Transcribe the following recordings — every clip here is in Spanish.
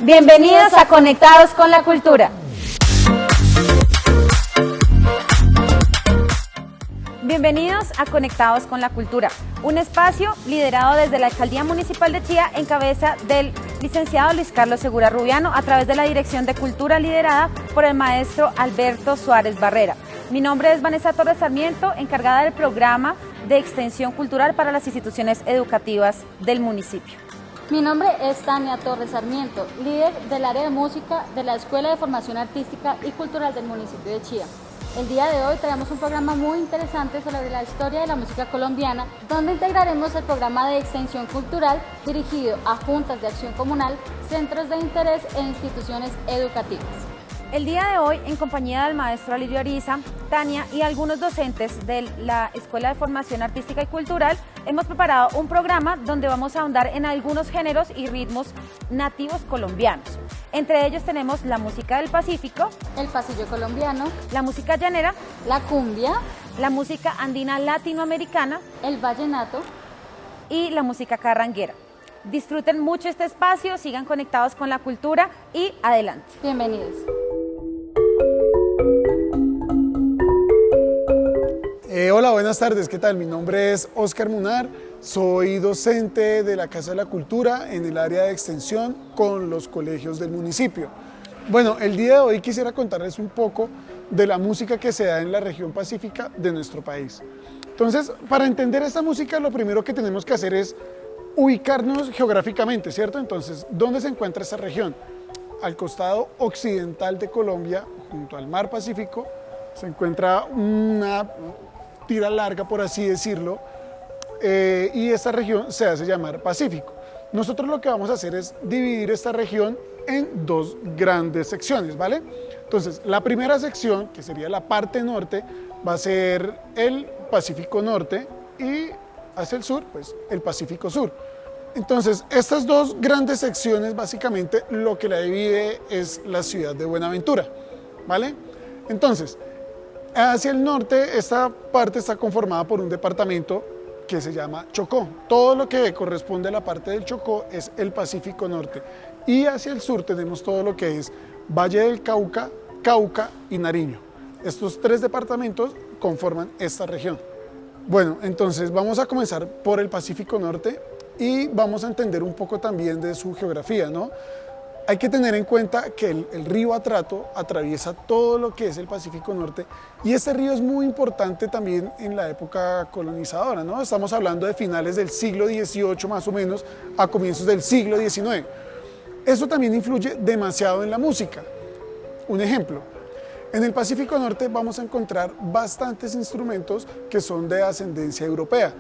Bienvenidos a Conectados con la Cultura. Bienvenidos a Conectados con la Cultura, un espacio liderado desde la Alcaldía Municipal de Chía en cabeza del licenciado Luis Carlos Segura Rubiano a través de la Dirección de Cultura liderada por el maestro Alberto Suárez Barrera. Mi nombre es Vanessa Torres Sarmiento, encargada del programa de extensión cultural para las instituciones educativas del municipio. Mi nombre es Tania Torres Sarmiento, líder del área de música de la Escuela de Formación Artística y Cultural del municipio de Chía. El día de hoy traemos un programa muy interesante sobre la historia de la música colombiana, donde integraremos el programa de extensión cultural dirigido a juntas de acción comunal, centros de interés e instituciones educativas. El día de hoy, en compañía del maestro Alirio Ariza, Tania y algunos docentes de la Escuela de Formación Artística y Cultural, hemos preparado un programa donde vamos a ahondar en algunos géneros y ritmos nativos colombianos. Entre ellos tenemos la música del Pacífico, el pasillo colombiano, la música llanera, la cumbia, la música andina latinoamericana, el vallenato y la música carranguera. Disfruten mucho este espacio, sigan conectados con la cultura y adelante. Bienvenidos. Hola, buenas tardes, ¿qué tal? Mi nombre es Óscar Munar, soy docente de la Casa de la Cultura en el área de extensión con los colegios del municipio. Bueno, el día de hoy quisiera contarles un poco de la música que se da en la región pacífica de nuestro país. Entonces, para entender esta música, lo primero que tenemos que hacer es ubicarnos geográficamente, ¿cierto? Entonces, ¿dónde se encuentra esta región? Al costado occidental de Colombia, junto al mar Pacífico, se encuentra una tira larga, por así decirlo, y esta región se hace llamar Pacífico. Nosotros lo que vamos a hacer es dividir esta región en dos grandes secciones, ¿vale? Entonces, la primera sección, que sería la parte norte, va a ser el Pacífico Norte y hacia el sur, pues el Pacífico Sur. Entonces, estas dos grandes secciones, básicamente, lo que la divide es la ciudad de Buenaventura, ¿vale? Entonces, hacia el norte, esta parte está conformada por un departamento que se llama Chocó. Todo lo que corresponde a la parte del Chocó es el Pacífico Norte. Y hacia el sur tenemos todo lo que es Valle del Cauca, Cauca y Nariño. Estos tres departamentos conforman esta región. Bueno, entonces vamos a comenzar por el Pacífico Norte y vamos a entender un poco también de su geografía, ¿no? Hay que tener en cuenta que el río Atrato atraviesa todo lo que es el Pacífico Norte y este río es muy importante también en la época colonizadora, ¿no? Estamos hablando de finales del siglo XVIII más o menos a comienzos del siglo XIX. Eso también influye demasiado en la música. Un ejemplo, en el Pacífico Norte vamos a encontrar bastantes instrumentos que son de ascendencia europea.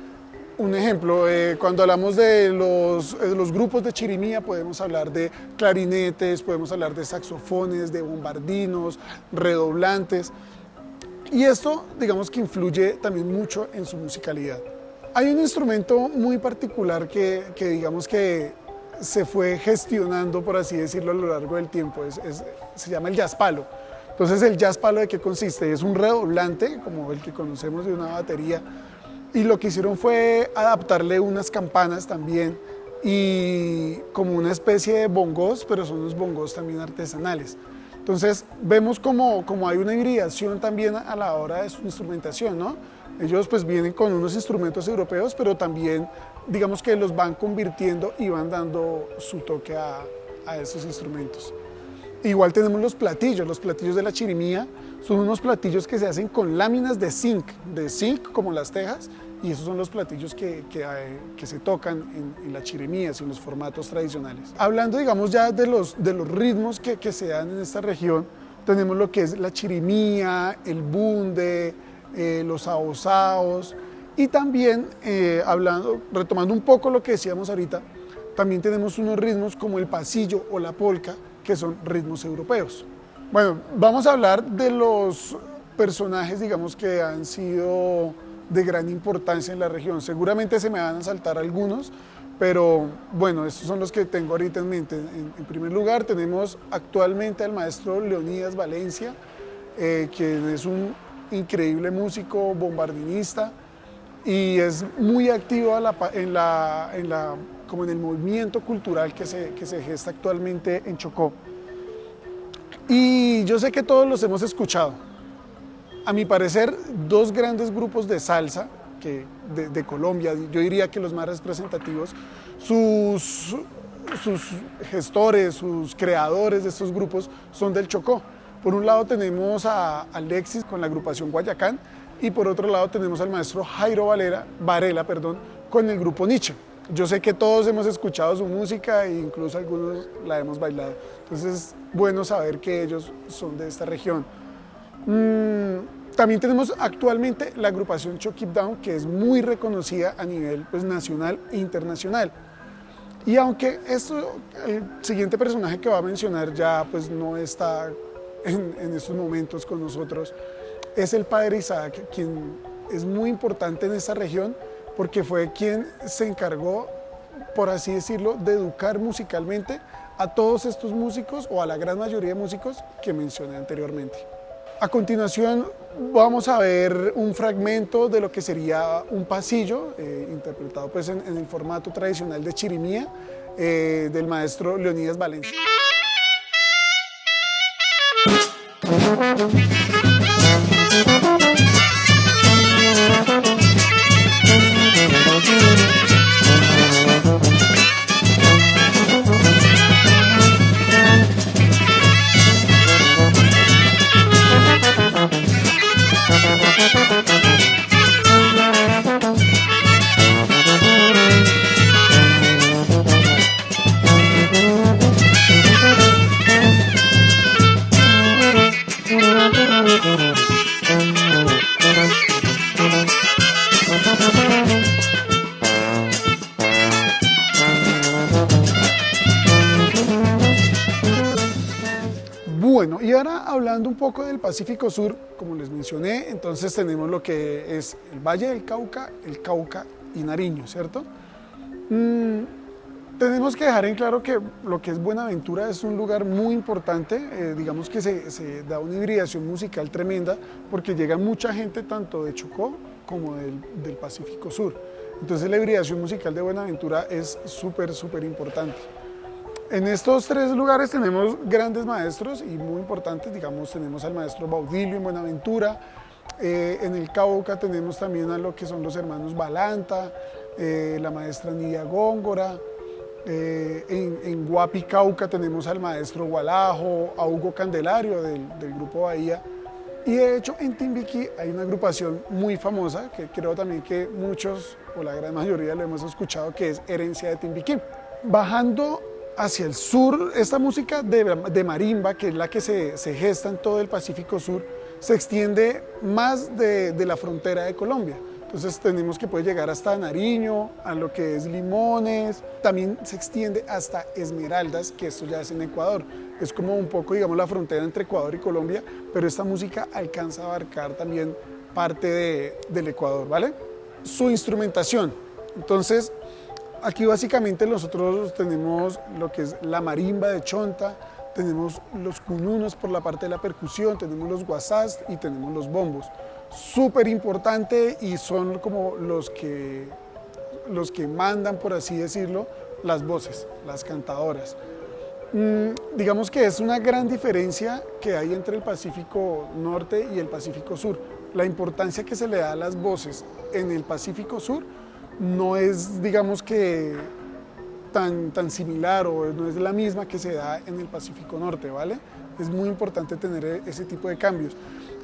Un ejemplo, cuando hablamos de los grupos de chirimía podemos hablar de clarinetes, podemos hablar de saxofones, de bombardinos, redoblantes. Y esto, digamos que influye también mucho en su musicalidad. Hay un instrumento muy particular que digamos que se fue gestionando, por así decirlo, a lo largo del tiempo, se llama el jazzpalo. Entonces, ¿el jazzpalo de qué consiste? Es un redoblante, como el que conocemos de una batería, y lo que hicieron fue adaptarle unas campanas también y como una especie de bongos, pero son unos bongos también artesanales. Entonces vemos como hay una hibridación también a la hora de su instrumentación, ¿no? Ellos pues vienen con unos instrumentos europeos, pero también digamos que los van convirtiendo y van dando su toque a esos instrumentos. Igual tenemos los platillos de la chirimía, son unos platillos que se hacen con láminas de zinc como las tejas, y esos son los platillos que se tocan en las chirimías y en los formatos tradicionales. Hablando, digamos, ya de los ritmos que se dan en esta región, tenemos lo que es la chirimía, el bunde, los aosaos, y también, retomando un poco lo que decíamos ahorita, también tenemos unos ritmos como el pasillo o la polca, que son ritmos europeos. Bueno, vamos a hablar de los personajes, digamos, que han sido de gran importancia en la región. Seguramente se me van a saltar algunos, pero bueno, estos son los que tengo ahorita en mente. En primer lugar, tenemos actualmente al maestro Leonidas Valencia, que es un increíble músico bombardinista y es muy activo en la como en el movimiento cultural que se gesta actualmente en Chocó. Y yo sé que todos los hemos escuchado. A mi parecer, dos grandes grupos de salsa de Colombia, yo diría que los más representativos, sus gestores, sus creadores de estos grupos son del Chocó. Por un lado tenemos a Alexis con la agrupación Guayacán y por otro lado tenemos al maestro Jairo Varela con el grupo Nietzsche. Yo sé que todos hemos escuchado su música e incluso algunos la hemos bailado. Entonces es bueno saber que ellos son de esta región. También tenemos actualmente la agrupación Chuck It Down, que es muy reconocida a nivel nacional e internacional. Y aunque el siguiente personaje que va a mencionar ya no está en estos momentos con nosotros, es el padre Isaac, quien es muy importante en esta región porque fue quien se encargó, por así decirlo, de educar musicalmente a todos estos músicos o a la gran mayoría de músicos que mencioné anteriormente. A continuación vamos a ver un fragmento de lo que sería un pasillo, interpretado en el formato tradicional de chirimía del maestro Leonidas Valencia. Bueno, y ahora hablando un poco del Pacífico Sur, como les mencioné, entonces tenemos lo que es el Valle del Cauca, el Cauca y Nariño, ¿cierto? Tenemos que dejar en claro que lo que es Buenaventura es un lugar muy importante, digamos que se da una hibridación musical tremenda porque llega mucha gente tanto de Chocó como del Pacífico Sur. Entonces la hibridación musical de Buenaventura es súper importante. En estos tres lugares tenemos grandes maestros y muy importantes, digamos, tenemos al maestro Baudilio en Buenaventura, en el Cauca tenemos también a lo que son los hermanos Balanta, la maestra Nidia Góngora, en Guapi, Cauca tenemos al maestro Gualajo, a Hugo Candelario del grupo Bahía, y de hecho en Timbiquí hay una agrupación muy famosa que creo también que muchos o la gran mayoría lo hemos escuchado, que es Herencia de Timbiquí. Bajando hacia el sur, esta música de marimba, que es la que se gesta en todo el Pacífico Sur, se extiende más de la frontera de Colombia. Entonces tenemos que puede llegar hasta Nariño, a lo que es Limones, también se extiende hasta Esmeraldas, que esto ya es en Ecuador. Es como un poco, digamos, la frontera entre Ecuador y Colombia, pero esta música alcanza a abarcar también parte del Ecuador, ¿vale? Su instrumentación. Entonces, aquí básicamente nosotros tenemos lo que es la marimba de chonta, tenemos los cununos por la parte de la percusión, tenemos los guasás y tenemos los bombos. Súper importante y son como los que mandan, por así decirlo, las voces, las cantadoras. Digamos que es una gran diferencia que hay entre el Pacífico Norte y el Pacífico Sur. La importancia que se le da a las voces en el Pacífico Sur no es, digamos que, tan similar o no es la misma que se da en el Pacífico Norte, ¿vale? Es muy importante tener ese tipo de cambios.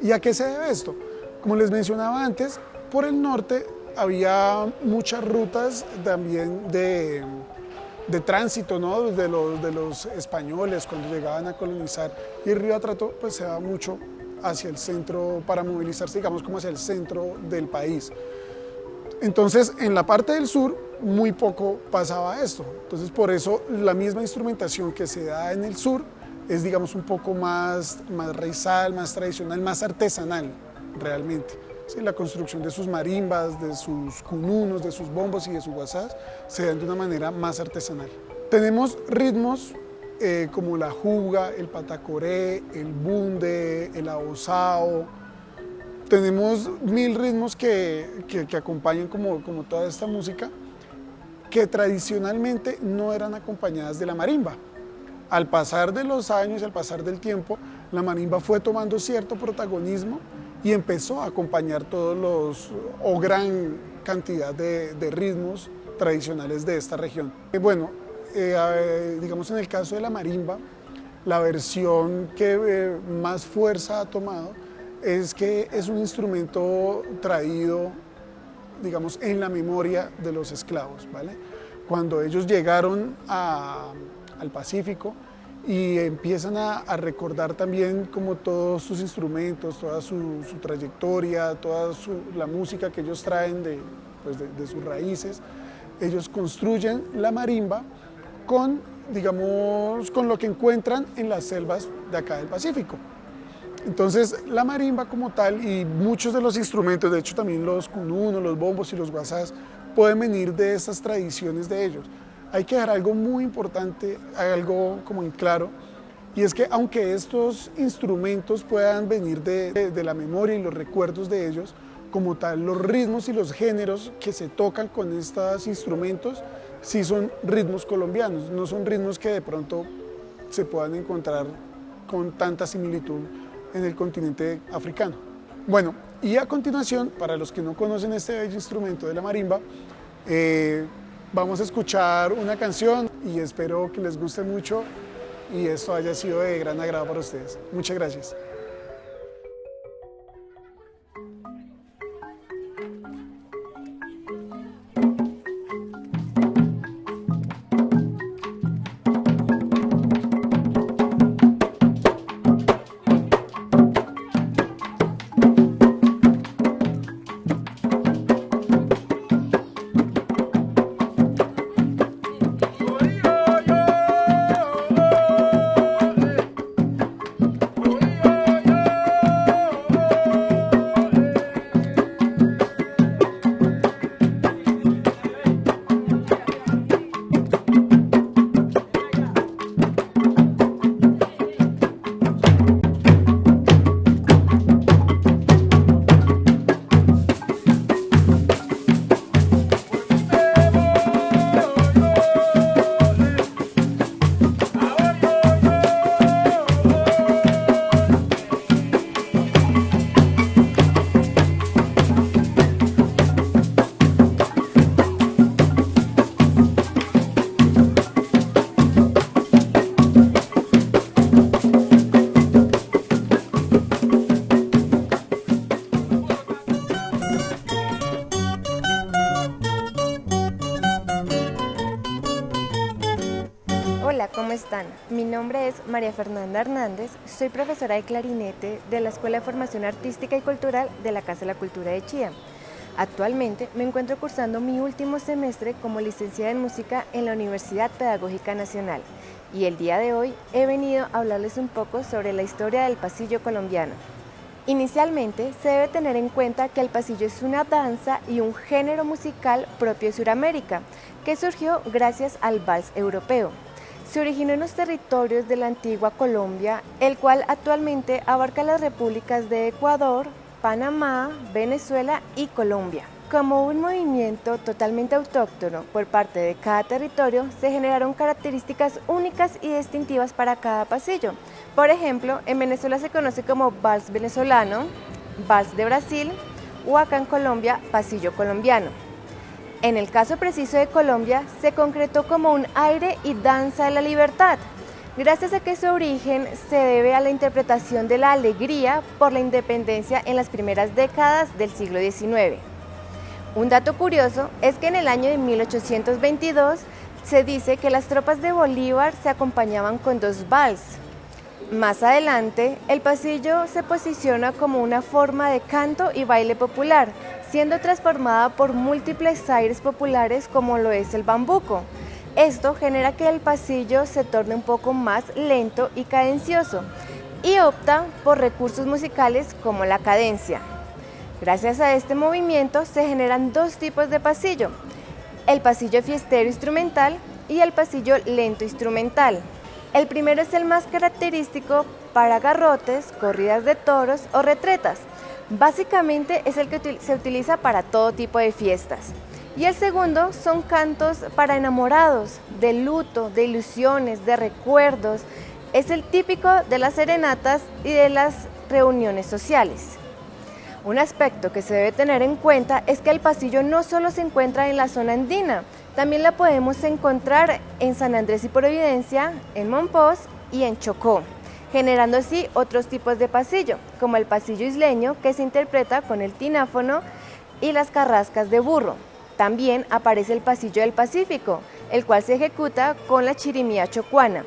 ¿Y a qué se debe esto? Como les mencionaba antes, por el norte había muchas rutas también de tránsito, ¿no? de los españoles cuando llegaban a colonizar, y el río Atrato pues se va mucho hacia el centro para movilizarse, digamos, como hacia el centro del país. Entonces, en la parte del sur, muy poco pasaba esto. Entonces, por eso, la misma instrumentación que se da en el sur es, digamos, un poco más raizal, más tradicional, más artesanal, realmente. Sí, la construcción de sus marimbas, de sus cununos, de sus bombos y de sus guasás se dan de una manera más artesanal. Tenemos ritmos como la juga, el patacoré, el bunde, el abosao. Tenemos 1000 ritmos que acompañan como toda esta música. que tradicionalmente no eran acompañadas de la marimba. Al pasar de los años, al pasar del tiempo, la marimba fue tomando cierto protagonismo y empezó a acompañar todos los, o gran cantidad de ritmos tradicionales de esta región. Bueno, digamos en el caso de la marimba, la versión que más fuerza ha tomado es que es un instrumento traído, digamos, en la memoria de los esclavos, ¿vale? Cuando ellos llegaron al Pacífico y empiezan a recordar también como todos sus instrumentos, toda su trayectoria, toda la música que ellos traen de sus raíces, ellos construyen la marimba con, digamos, con lo que encuentran en las selvas de acá del Pacífico. Entonces la marimba como tal y muchos de los instrumentos, de hecho también los cununos, los bombos y los guasás, pueden venir de esas tradiciones de ellos. Hay que dejar algo muy importante, algo como en claro, y es que aunque estos instrumentos puedan venir de la memoria y los recuerdos de ellos, como tal los ritmos y los géneros que se tocan con estos instrumentos sí son ritmos colombianos, no son ritmos que de pronto se puedan encontrar con tanta similitud en el continente africano. Bueno, y a continuación, para los que no conocen este bello instrumento de la marimba, vamos a escuchar una canción y espero que les guste mucho y esto haya sido de gran agrado para ustedes. Muchas gracias. Hola, ¿cómo están? Mi nombre es María Fernanda Hernández, soy profesora de clarinete de la Escuela de Formación Artística y Cultural de la Casa de la Cultura de Chía. Actualmente me encuentro cursando mi último semestre como licenciada en música en la Universidad Pedagógica Nacional y el día de hoy he venido a hablarles un poco sobre la historia del pasillo colombiano. Inicialmente se debe tener en cuenta que el pasillo es una danza y un género musical propio de Sudamérica que surgió gracias al vals europeo. Se originó en los territorios de la antigua Colombia, el cual actualmente abarca las repúblicas de Ecuador, Panamá, Venezuela y Colombia. Como un movimiento totalmente autóctono por parte de cada territorio, se generaron características únicas y distintivas para cada pasillo. Por ejemplo, en Venezuela se conoce como vals venezolano, vals de Brasil o acá en Colombia, pasillo colombiano. En el caso preciso de Colombia, se concretó como un aire y danza de la libertad, gracias a que su origen se debe a la interpretación de la alegría por la independencia en las primeras décadas del siglo XIX. Un dato curioso es que en el año de 1822 se dice que las tropas de Bolívar se acompañaban con dos vals. Más adelante, el pasillo se posiciona como una forma de canto y baile popular, siendo transformada por múltiples aires populares como lo es el bambuco. Esto genera que el pasillo se torne un poco más lento y cadencioso y opta por recursos musicales como la cadencia. Gracias a este movimiento se generan dos tipos de pasillo, el pasillo fiestero instrumental y el pasillo lento instrumental. El primero es el más característico para garrotes, corridas de toros o retretas. Básicamente es el que se utiliza para todo tipo de fiestas. Y el segundo son cantos para enamorados, de luto, de ilusiones, de recuerdos. Es el típico de las serenatas y de las reuniones sociales. Un aspecto que se debe tener en cuenta es que el pasillo no solo se encuentra en la zona andina, también la podemos encontrar en San Andrés y Providencia, en Mompox y en Chocó, generando así otros tipos de pasillo, como el pasillo isleño, que se interpreta con el tináfono y las carrascas de burro. También aparece el pasillo del Pacífico, el cual se ejecuta con la chirimía chocuana.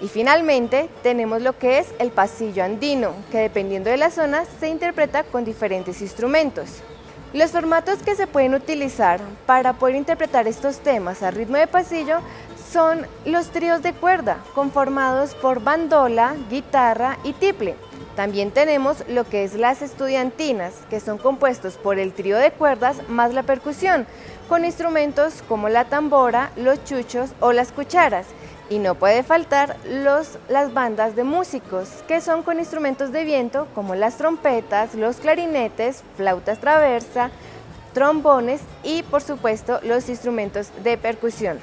Y finalmente tenemos lo que es el pasillo andino, que dependiendo de la zona se interpreta con diferentes instrumentos. Los formatos que se pueden utilizar para poder interpretar estos temas a ritmo de pasillo son los tríos de cuerda, conformados por bandola, guitarra y tiple. También tenemos lo que es las estudiantinas, que son compuestos por el trío de cuerdas más la percusión, con instrumentos como la tambora, los chuchos o las cucharas. Y no puede faltar las bandas de músicos, que son con instrumentos de viento como las trompetas, los clarinetes, flautas traversa, trombones y por supuesto los instrumentos de percusión.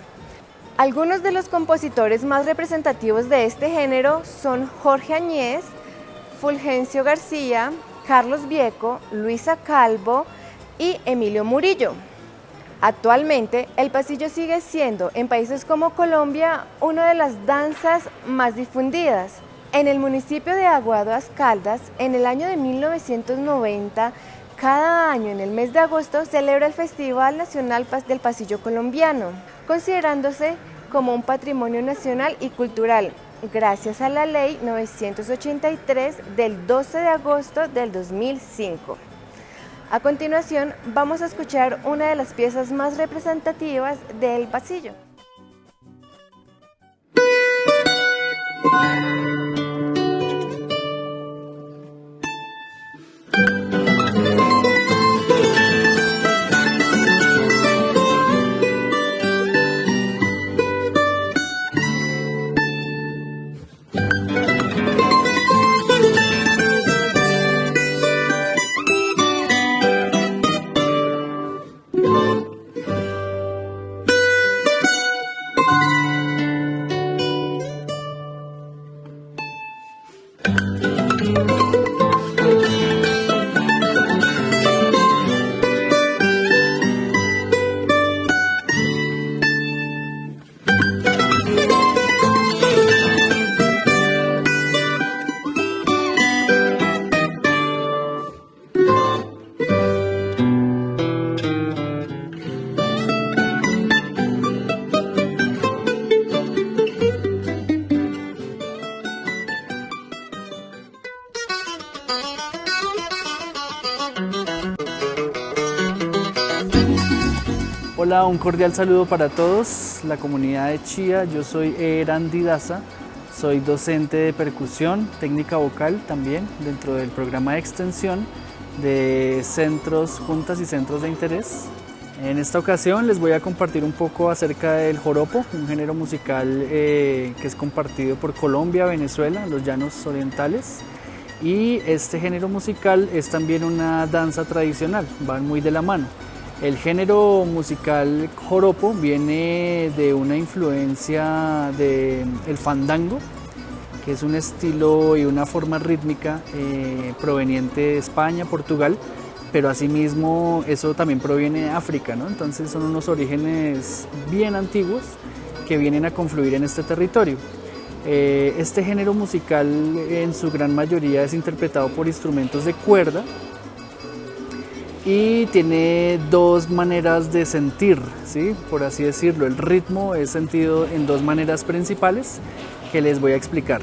Algunos de los compositores más representativos de este género son Jorge Añez, Fulgencio García, Carlos Vieco, Luisa Calvo y Emilio Murillo. Actualmente, el pasillo sigue siendo, en países como Colombia, una de las danzas más difundidas. En el municipio de Aguadas Caldas, en el año de 1990, cada año en el mes de agosto celebra el Festival Nacional del Pasillo Colombiano, considerándose como un patrimonio nacional y cultural, gracias a la Ley 983 del 12 de agosto del 2005. A continuación, vamos a escuchar una de las piezas más representativas del pasillo. Hola, un cordial saludo para todos, la comunidad de Chía. Yo soy Erandi Daza, soy docente de percusión, técnica vocal también dentro del programa de extensión de centros, juntas y centros de interés. En esta ocasión les voy a compartir un poco acerca del joropo, un género musical que es compartido por Colombia, Venezuela, los llanos orientales. Y este género musical es también una danza tradicional, van muy de la mano. El género musical joropo viene de una influencia del fandango, que es un estilo y una forma rítmica proveniente de España, Portugal, pero asimismo eso también proviene de África, ¿no? Entonces son unos orígenes bien antiguos que vienen a confluir en este territorio. Este género musical en su gran mayoría es interpretado por instrumentos de cuerda, y tiene dos maneras de sentir, ¿sí? Por así decirlo. El ritmo es sentido en dos maneras principales que les voy a explicar.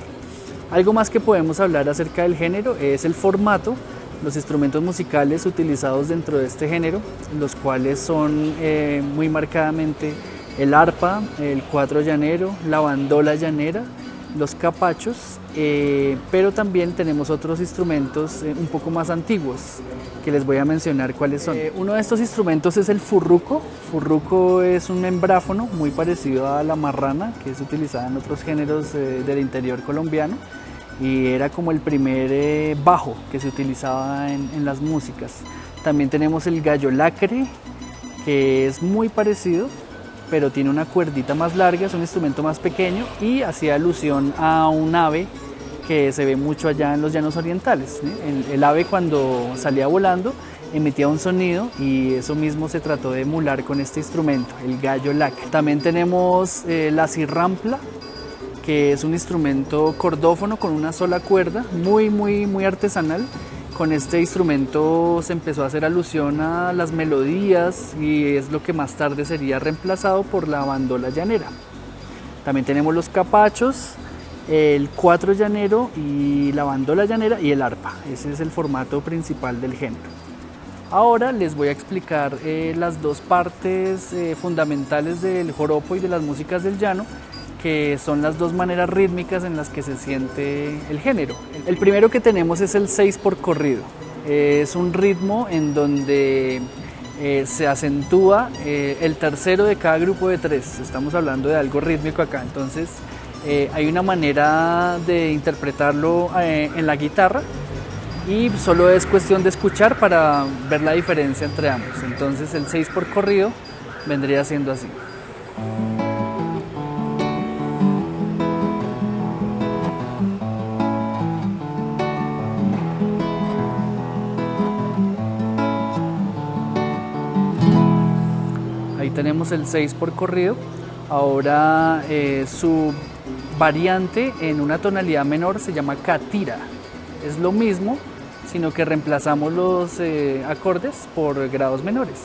Algo más que podemos hablar acerca del género es el formato, los instrumentos musicales utilizados dentro de este género, los cuales son muy marcadamente el arpa, el cuatro llanero, la bandola llanera, los capachos, pero también tenemos otros instrumentos un poco más antiguos que les voy a mencionar cuáles son. Uno de estos instrumentos es el furruco. Furruco es un membráfono muy parecido a la marrana, que es utilizada en otros géneros del interior colombiano, y era como el primer bajo que se utilizaba en las músicas. También tenemos el gallo lacre, que es muy parecido, pero tiene una cuerdita más larga, es un instrumento más pequeño y hacía alusión a un ave que se ve mucho allá en los llanos orientales, ¿sí? El ave cuando salía volando emitía un sonido y eso mismo se trató de emular con este instrumento, el gallo laca. También tenemos la cirrampla, que es un instrumento cordófono con una sola cuerda, muy artesanal. Con este instrumento se empezó a hacer alusión a las melodías y es lo que más tarde sería reemplazado por la bandola llanera. También tenemos los capachos, el cuatro llanero y la bandola llanera y el arpa. Ese es el formato principal del género. Ahora les voy a explicar las dos partes fundamentales del joropo y de las músicas del llano, que son las dos maneras rítmicas en las que se siente el género. El primero que tenemos es el 6 por corrido. Es un ritmo en donde se acentúa el tercero de cada grupo de 3. Estamos hablando de algo rítmico acá, entonces hay una manera de interpretarlo en la guitarra y solo es cuestión de escuchar para ver la diferencia entre ambos. Entonces el 6 por corrido vendría siendo así. Ahí tenemos el 6 por corrido. Ahora su variante en una tonalidad menor se llama catira. Es lo mismo, sino que reemplazamos los acordes por grados menores.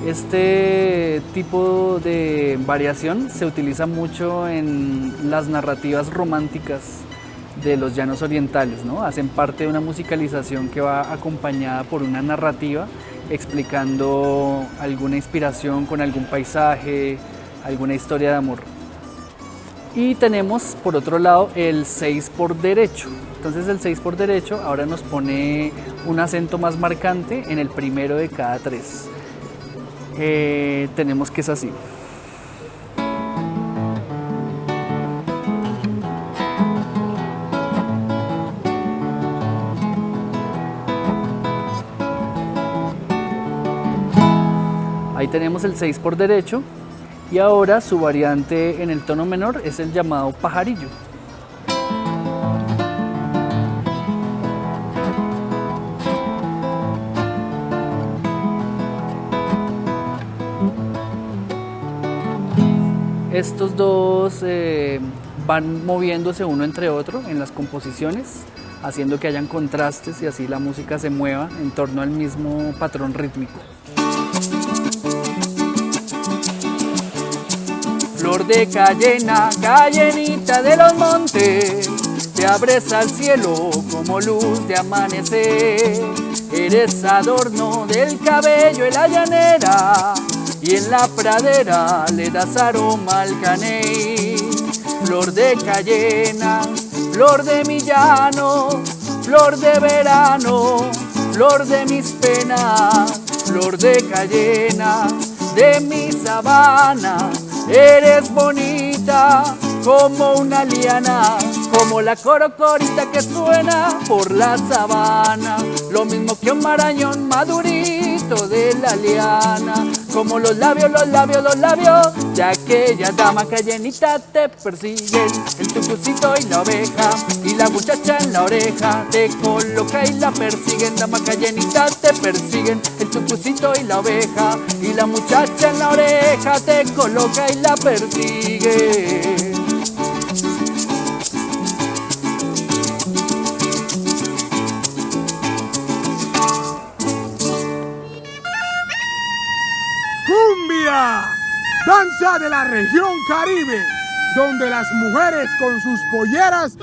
Este tipo de variación se utiliza mucho en las narrativas románticas de los llanos orientales, ¿no? Hacen parte de una musicalización que va acompañada por una narrativa explicando alguna inspiración con algún paisaje, alguna historia de amor. Y tenemos por otro lado el 6 por derecho. Entonces el 6 por derecho ahora nos pone un acento más marcante en el primero de cada 3. Tenemos que es así. Ahí tenemos el 6 por derecho y ahora su variante en el tono menor es el llamado pajarillo. Estos dos van moviéndose uno entre otro en las composiciones, haciendo que hayan contrastes y así la música se mueva en torno al mismo patrón rítmico. Flor de cayena, cayenita de los montes, te abres al cielo como luz de amanecer. Eres adorno del cabello en la llanera y en la pradera le das aroma al caney. Flor de cayena, flor de mi llano, flor de verano, flor de mis penas, flor de cayena, de mi sabana. Eres bonita como una liana, como la corocorita que suena por la sabana, lo mismo que un marañón madurito de la liana, como los labios de aquella dama cayenita te persiguen, el tucucito y la oveja, y la muchacha en la oreja te coloca y la persiguen, dama cayenita te persiguen, el tucucito y la oveja, y la muchacha en la oreja te coloca y la persigue. Cumbia, danza de la región Caribe, donde las mujeres con sus polleras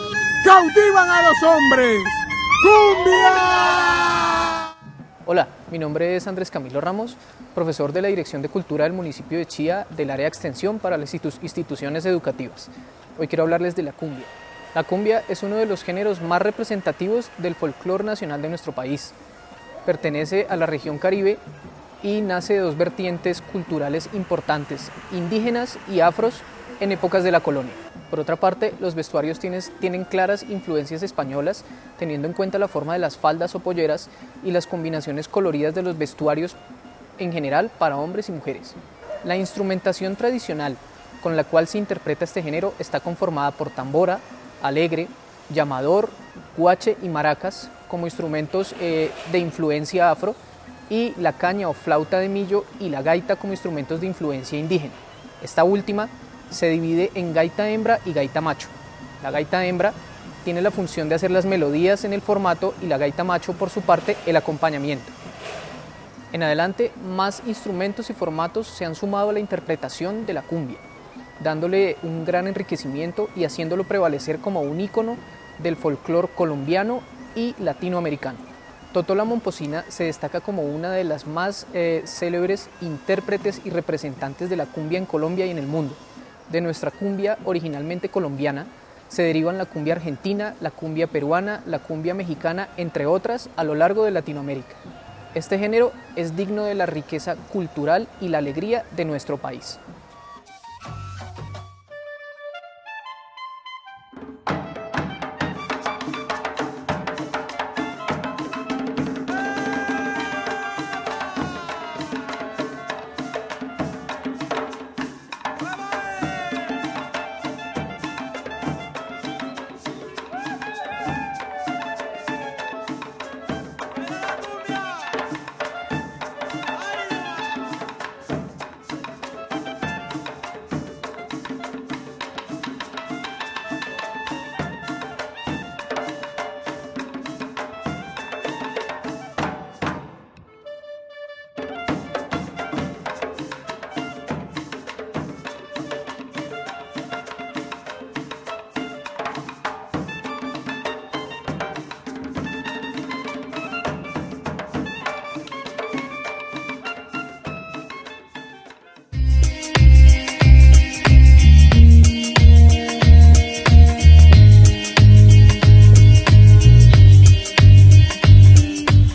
cautivan a los hombres. ¡Cumbia! Hola, mi nombre es Andrés Camilo Ramos, profesor de la Dirección de Cultura del municipio de Chía del área de extensión para las instituciones educativas. Hoy quiero hablarles de la cumbia. La cumbia es uno de los géneros más representativos del folclore nacional de nuestro país. Pertenece a la región Caribe y nace de dos vertientes culturales importantes, indígenas y afros, en épocas de la colonia. Por otra parte, los vestuarios tienen claras influencias españolas, teniendo en cuenta la forma de las faldas o polleras y las combinaciones coloridas de los vestuarios en general para hombres y mujeres. La instrumentación tradicional con la cual se interpreta este género está conformada por tambora, alegre, llamador, guache y maracas como instrumentos de influencia afro, y la caña o flauta de millo y la gaita como instrumentos de influencia indígena. Esta última se divide en gaita hembra y gaita macho. La gaita hembra tiene la función de hacer las melodías en el formato y la gaita macho, por su parte, el acompañamiento. En adelante, más instrumentos y formatos se han sumado a la interpretación de la cumbia, dándole un gran enriquecimiento y haciéndolo prevalecer como un ícono del folclore colombiano y latinoamericano. Totó la Momposina se destaca como una de las más célebres intérpretes y representantes de la cumbia en Colombia y en el mundo. De nuestra cumbia originalmente colombiana se derivan la cumbia argentina, la cumbia peruana, la cumbia mexicana, entre otras, a lo largo de Latinoamérica. Este género es digno de la riqueza cultural y la alegría de nuestro país.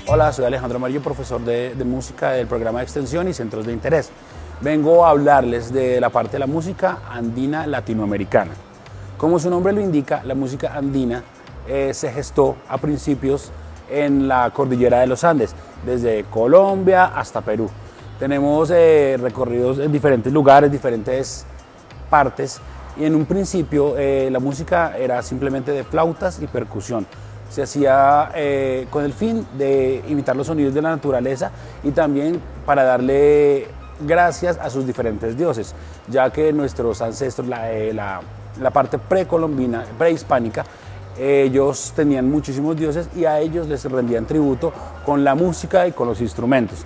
Hola, soy Alejandro Amarillo, profesor de música del programa de extensión y centros de interés. Vengo a hablarles de la parte de la música andina latinoamericana. Como su nombre lo indica, la música andina se gestó a principios en la cordillera de los Andes, desde Colombia hasta Perú. Tenemos recorridos en diferentes lugares, diferentes partes, y en un principio la música era simplemente de flautas y percusión. Se hacía con el fin de imitar los sonidos de la naturaleza y también para darle gracias a sus diferentes dioses, ya que nuestros ancestros, la parte precolombina, prehispánica, ellos tenían muchísimos dioses y a ellos les rendían tributo con la música y con los instrumentos.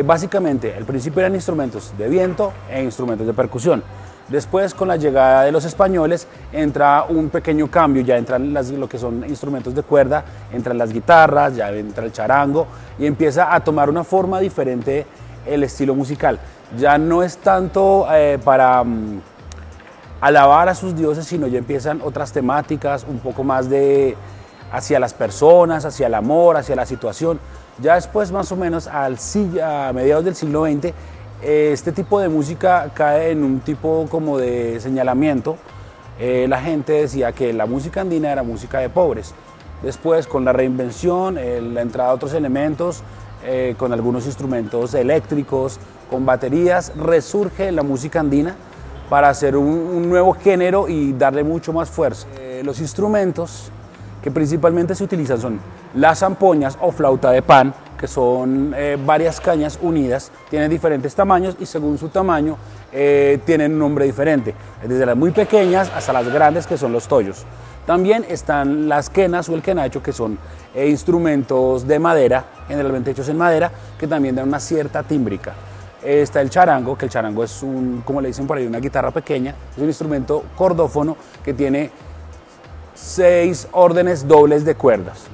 Básicamente, al principio eran instrumentos de viento e instrumentos de percusión. Después, con la llegada de los españoles, entra un pequeño cambio, ya entran lo que son instrumentos de cuerda, entran las guitarras, ya entra el charango y empieza a tomar una forma diferente el estilo musical. Ya no es tanto para alabar a sus dioses, sino ya empiezan otras temáticas, un poco más hacia las personas, hacia el amor, hacia la situación. Ya después, más o menos a mediados del siglo XX, este tipo de música cae en un tipo como de señalamiento. La gente decía que la música andina era música de pobres. Después, con la reinvención, la entrada de otros elementos, con algunos instrumentos eléctricos, con baterías, resurge la música andina para hacer un nuevo género y darle mucho más fuerza. Los instrumentos que principalmente se utilizan son las zampoñas o flauta de pan, que son varias cañas unidas, tienen diferentes tamaños y según su tamaño tienen un nombre diferente, desde las muy pequeñas hasta las grandes, que son los tollos. También están las quenas o el quenacho, que son instrumentos de madera, generalmente hechos en madera, que también dan una cierta tímbrica. Está el charango, que el charango es como le dicen por ahí, una guitarra pequeña, es un instrumento cordófono que tiene 6 órdenes dobles de cuerdas.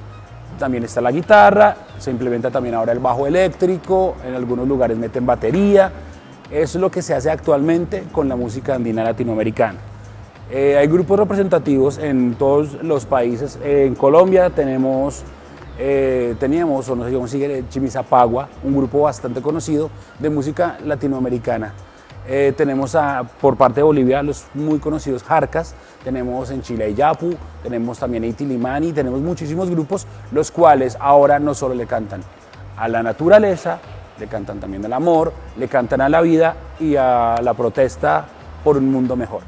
También está la guitarra, se implementa también ahora el bajo eléctrico, en algunos lugares meten batería. Eso es lo que se hace actualmente con la música andina latinoamericana. Hay grupos representativos en todos los países. En Colombia teníamos, o no sé cómo sigue, Chimisapagua, un grupo bastante conocido de música latinoamericana. Tenemos por parte de Bolivia los muy conocidos Jarcas, tenemos en Chile a Iyapu, tenemos también a Itilimani, tenemos muchísimos grupos los cuales ahora no solo le cantan a la naturaleza, le cantan también al amor, le cantan a la vida y a la protesta por un mundo mejor.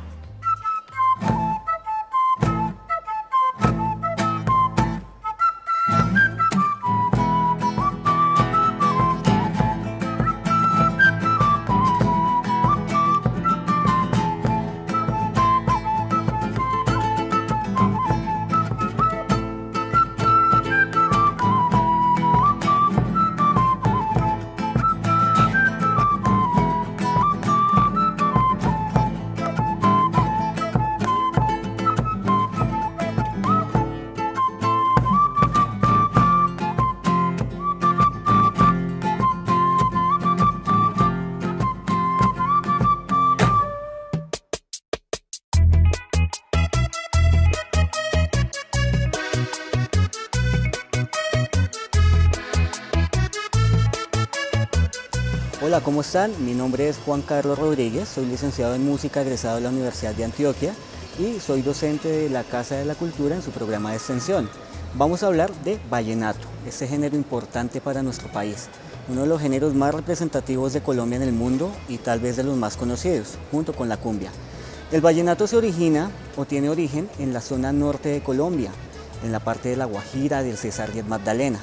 Hola, ¿cómo están? Mi nombre es Juan Carlos Rodríguez, soy licenciado en música egresado de la Universidad de Antioquia y soy docente de la Casa de la Cultura en su programa de extensión. Vamos a hablar de vallenato, este género importante para nuestro país, uno de los géneros más representativos de Colombia en el mundo y tal vez de los más conocidos, junto con la cumbia. El vallenato se origina o tiene origen en la zona norte de Colombia, en la parte de La Guajira, del Cesar y el Magdalena.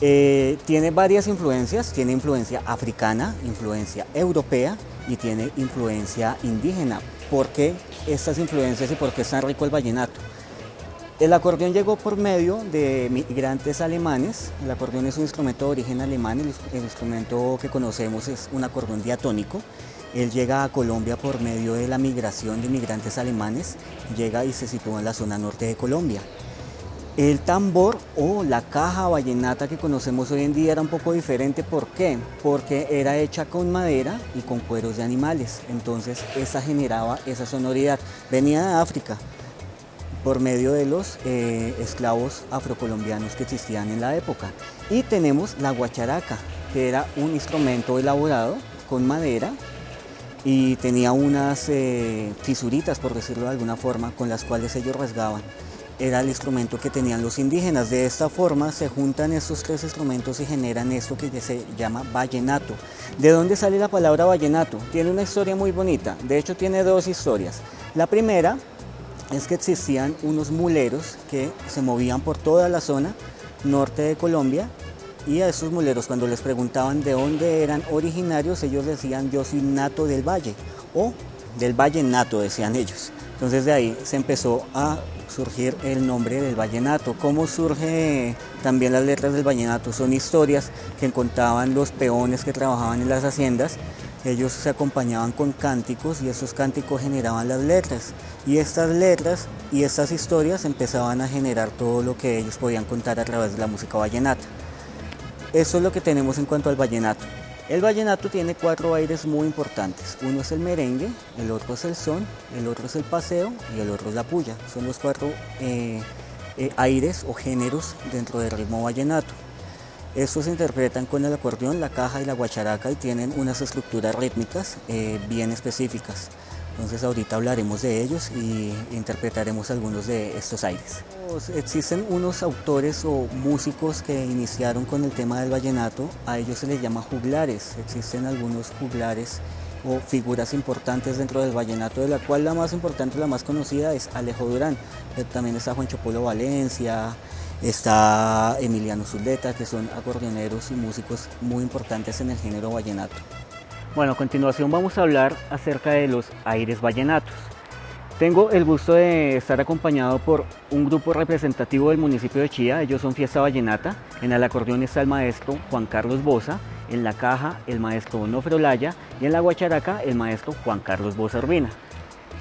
Tiene varias influencias, tiene influencia africana, influencia europea y tiene influencia indígena. ¿Por qué estas influencias y por qué es tan rico el vallenato? El acordeón llegó por medio de migrantes alemanes. El acordeón es un instrumento de origen alemán, el instrumento que conocemos es un acordeón diatónico. Él llega a Colombia por medio de la migración de migrantes alemanes, llega y se sitúa en la zona norte de Colombia. El tambor o la caja vallenata que conocemos hoy en día era un poco diferente. ¿Por qué? Porque era hecha con madera y con cueros de animales, entonces esa generaba esa sonoridad. Venía de África por medio de los esclavos afrocolombianos que existían en la época. Y tenemos la guacharaca, que era un instrumento elaborado con madera y tenía unas fisuritas, por decirlo de alguna forma, con las cuales ellos rasgaban. Era el instrumento que tenían los indígenas. De esta forma se juntan estos tres instrumentos y generan esto que se llama vallenato. ¿De dónde sale la palabra vallenato? Tiene una historia muy bonita, de hecho tiene dos historias. La primera es que existían unos muleros que se movían por toda la zona norte de Colombia y a esos muleros cuando les preguntaban de dónde eran originarios, ellos decían yo soy nato del valle o del vallenato, decían ellos. Entonces de ahí se empezó a surgir el nombre del vallenato. ¿Cómo surge también las letras del vallenato? Son historias que contaban los peones que trabajaban en las haciendas. Ellos se acompañaban con cánticos y esos cánticos generaban las letras. Y estas letras y estas historias empezaban a generar todo lo que ellos podían contar a través de la música vallenata. Eso es lo que tenemos en cuanto al vallenato. El vallenato tiene cuatro aires muy importantes. Uno es el merengue, el otro es el son, el otro es el paseo y el otro es la puya. Son los cuatro aires o géneros dentro del ritmo vallenato. Estos se interpretan con el acordeón, la caja y la guacharaca y tienen unas estructuras rítmicas bien específicas. Entonces ahorita hablaremos de ellos y interpretaremos algunos de estos aires. Existen unos autores o músicos que iniciaron con el tema del vallenato, a ellos se les llama juglares. Existen algunos juglares o figuras importantes dentro del vallenato, de la cual la más importante, la más conocida es Alejo Durán. También está Juancho Polo Valencia, está Emiliano Zuleta, que son acordeoneros y músicos muy importantes en el género vallenato. Bueno, a continuación vamos a hablar acerca de los aires vallenatos. Tengo el gusto de estar acompañado por un grupo representativo del municipio de Chía. Ellos son Fiesta Vallenata. En el acordeón está el maestro Juan Carlos Boza, en la caja el maestro Onofre Olaya y en la guacharaca el maestro Juan Carlos Boza Urbina.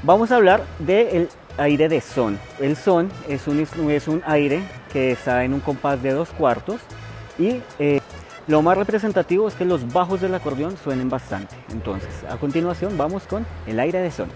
Vamos a hablar del aire de son. El son es un aire que está en un compás de 2/4 y lo más representativo es que los bajos del acordeón suenen bastante. Entonces, a continuación vamos con el aire de son.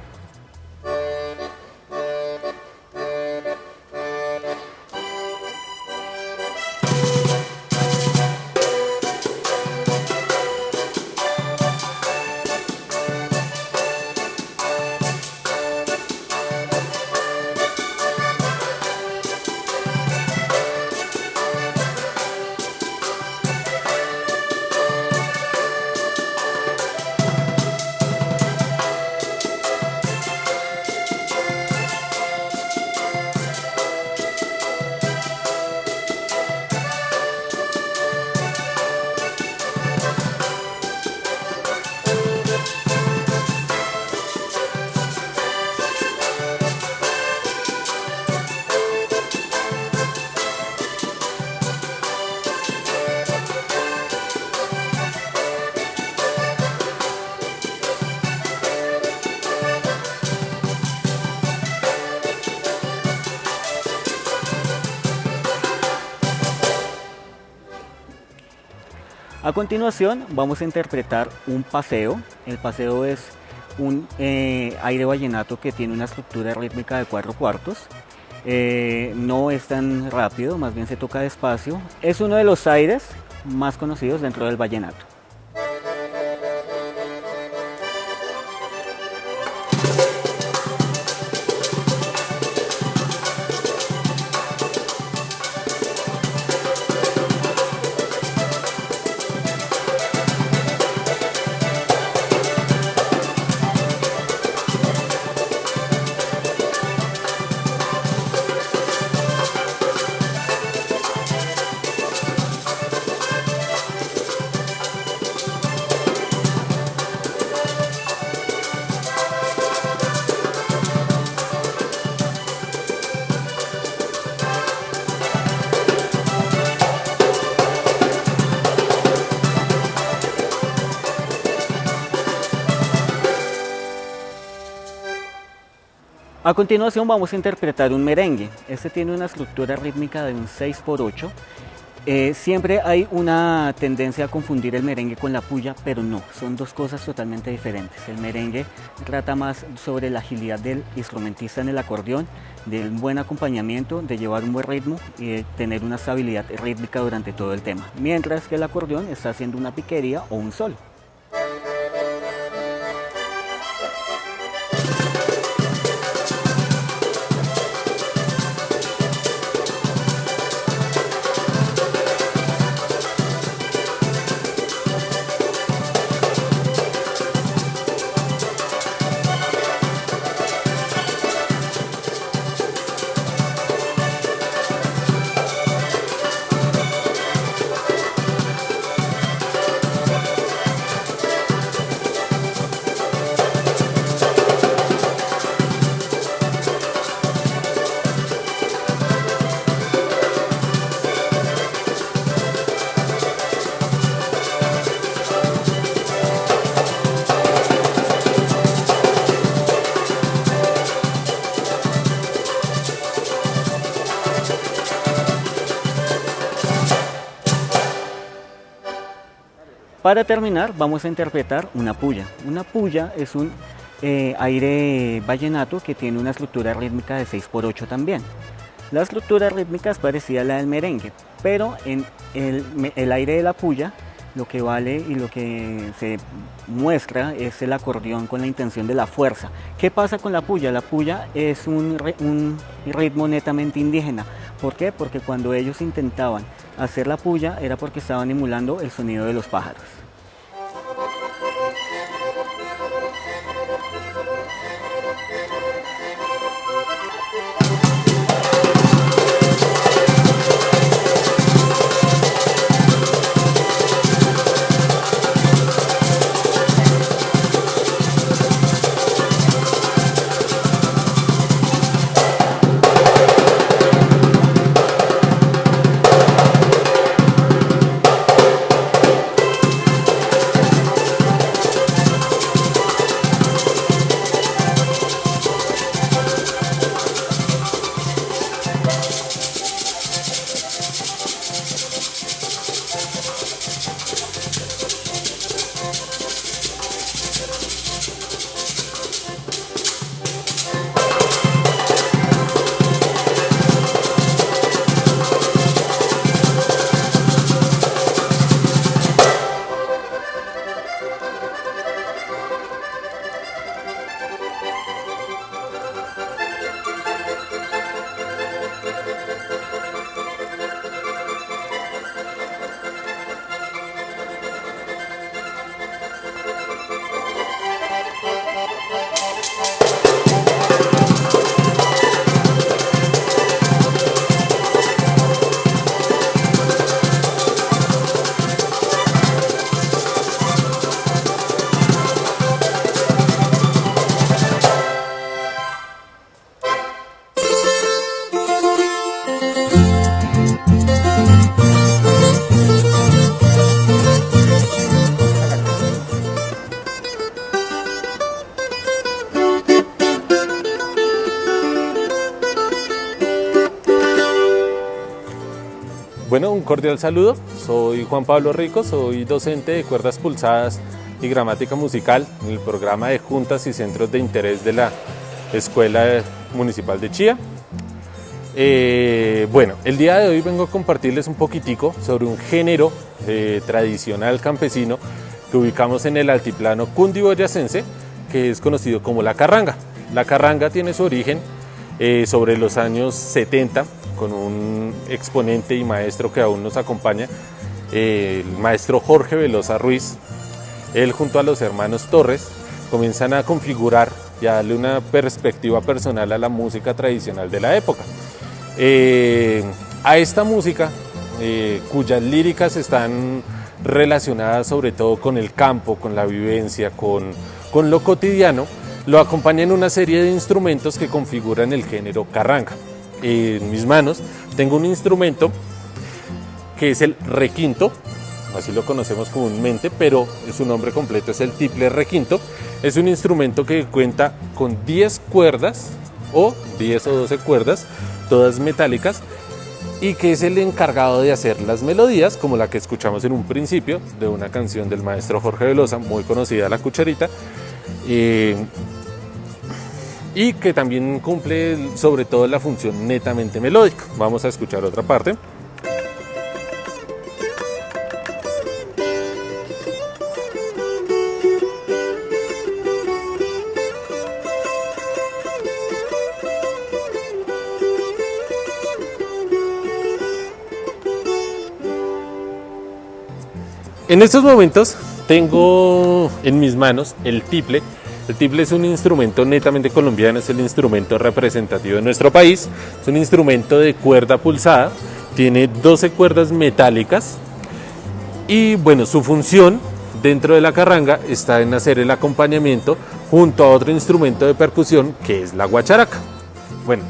A continuación vamos a interpretar un paseo. El paseo es un aire vallenato que tiene una estructura rítmica de 4/4. No es tan rápido, más bien se toca despacio. Es uno de los aires más conocidos dentro del vallenato. A continuación vamos a interpretar un merengue. Este tiene una estructura rítmica de un 6/8. Siempre hay una tendencia a confundir el merengue con la puya, pero no, son dos cosas totalmente diferentes. El merengue trata más sobre la agilidad del instrumentista en el acordeón, del buen acompañamiento, de llevar un buen ritmo y de tener una estabilidad rítmica durante todo el tema, mientras que el acordeón está haciendo una piquería o un sol. Para terminar vamos a interpretar una puya. Una puya es un aire vallenato que tiene una estructura rítmica de 6/8 también. La estructura rítmica es parecida a la del merengue, pero en el aire de la puya lo que vale y lo que se muestra es el acordeón con la intención de la fuerza. ¿Qué pasa con la puya? La puya es un ritmo netamente indígena. ¿Por qué? Porque cuando ellos intentaban hacer la puya era porque estaban emulando el sonido de los pájaros. Bueno, un cordial saludo. soy Juan Pablo Rico, soy docente de cuerdas pulsadas y gramática musical en el programa de juntas y centros de interés de la Escuela Municipal de Chía. Bueno, el día de hoy vengo a compartirles un poquitico sobre un género tradicional campesino que ubicamos en el altiplano cundiboyacense, que es conocido como la carranga. La carranga tiene su origen sobre los años 70 con un exponente y maestro que aún nos acompaña, el maestro Jorge Velosa Ruiz. Él junto a los hermanos Torres comienzan a configurar y a darle una perspectiva personal a la música tradicional de la época. A esta música, cuyas líricas están relacionadas sobre todo con el campo, con la vivencia, con lo cotidiano, lo acompañan una serie de instrumentos que configuran el género carranga. En mis manos tengo un instrumento que es el requinto, así lo conocemos comúnmente, pero su nombre completo es el tiple requinto. Es un instrumento que cuenta con 10 cuerdas o 10 o 12 cuerdas, todas metálicas, y que es el encargado de hacer las melodías, como la que escuchamos en un principio de una canción del maestro Jorge Velosa, muy conocida, La Cucharita, y que también cumple sobre todo la función netamente melódica. Vamos a escuchar otra parte. En estos momentos tengo en mis manos el tiple. El tiple es un instrumento netamente colombiano, es el instrumento representativo de nuestro país. Es un instrumento de cuerda pulsada, tiene 12 cuerdas metálicas y bueno, su función dentro de la carranga está en hacer el acompañamiento junto a otro instrumento de percusión que es la guacharaca. Bueno,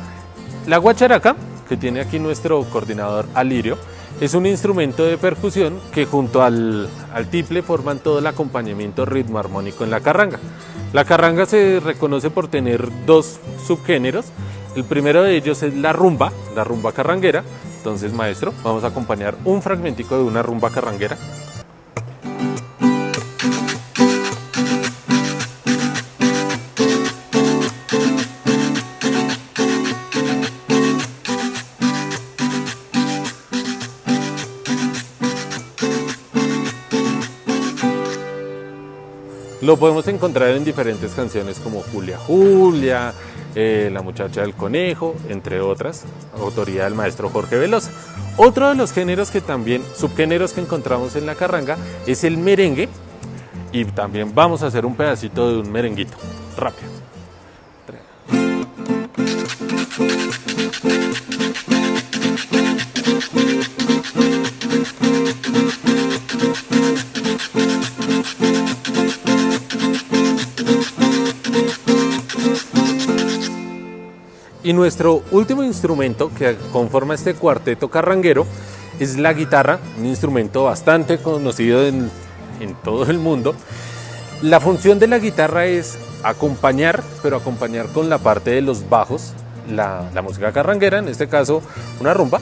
la guacharaca, que tiene aquí nuestro coordinador Alirio, es un instrumento de percusión que junto al tiple forman todo el acompañamiento ritmo armónico en la carranga. La carranga se reconoce por tener dos subgéneros. El primero de ellos es la rumba carranguera. Entonces, maestro, vamos a acompañar un fragmentico de una rumba carranguera. Lo podemos encontrar en diferentes canciones como Julia Julia, La muchacha del conejo, entre otras, autoría del maestro Jorge Velosa. Otro de los géneros que también, subgéneros que encontramos en la carranga es el merengue, y también vamos a hacer un pedacito de un merenguito, rápido. Y nuestro último instrumento que conforma este cuarteto carranguero es la guitarra, un instrumento bastante conocido en todo el mundo. La función de la guitarra es acompañar, pero acompañar con la parte de los bajos, la música carranguera, en este caso una rumba.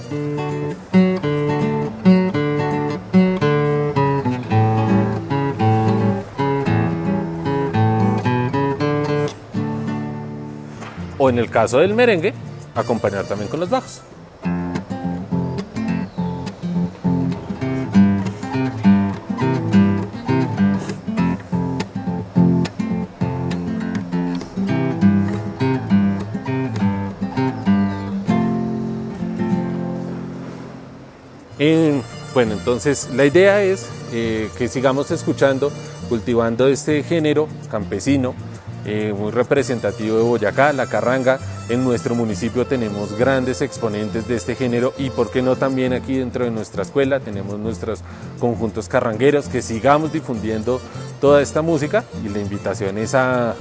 O en el caso del merengue, acompañar también con los bajos. Bueno, entonces la idea es que sigamos escuchando, cultivando este género campesino, muy representativo de Boyacá, la carranga. En nuestro municipio tenemos grandes exponentes de este género y por qué no también aquí dentro de nuestra escuela tenemos nuestros conjuntos carrangueros, que sigamos difundiendo toda esta música, y la invitación es a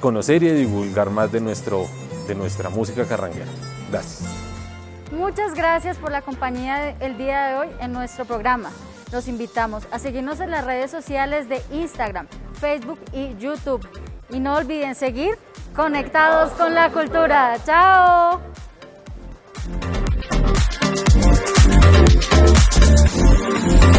conocer y a divulgar más de nuestra música carranguera. Gracias. Muchas gracias por la compañía el día de hoy en nuestro programa. Los invitamos a seguirnos en las redes sociales de Instagram, Facebook y YouTube. Y no olviden seguir conectados con la cultura. ¡Chao! Chía.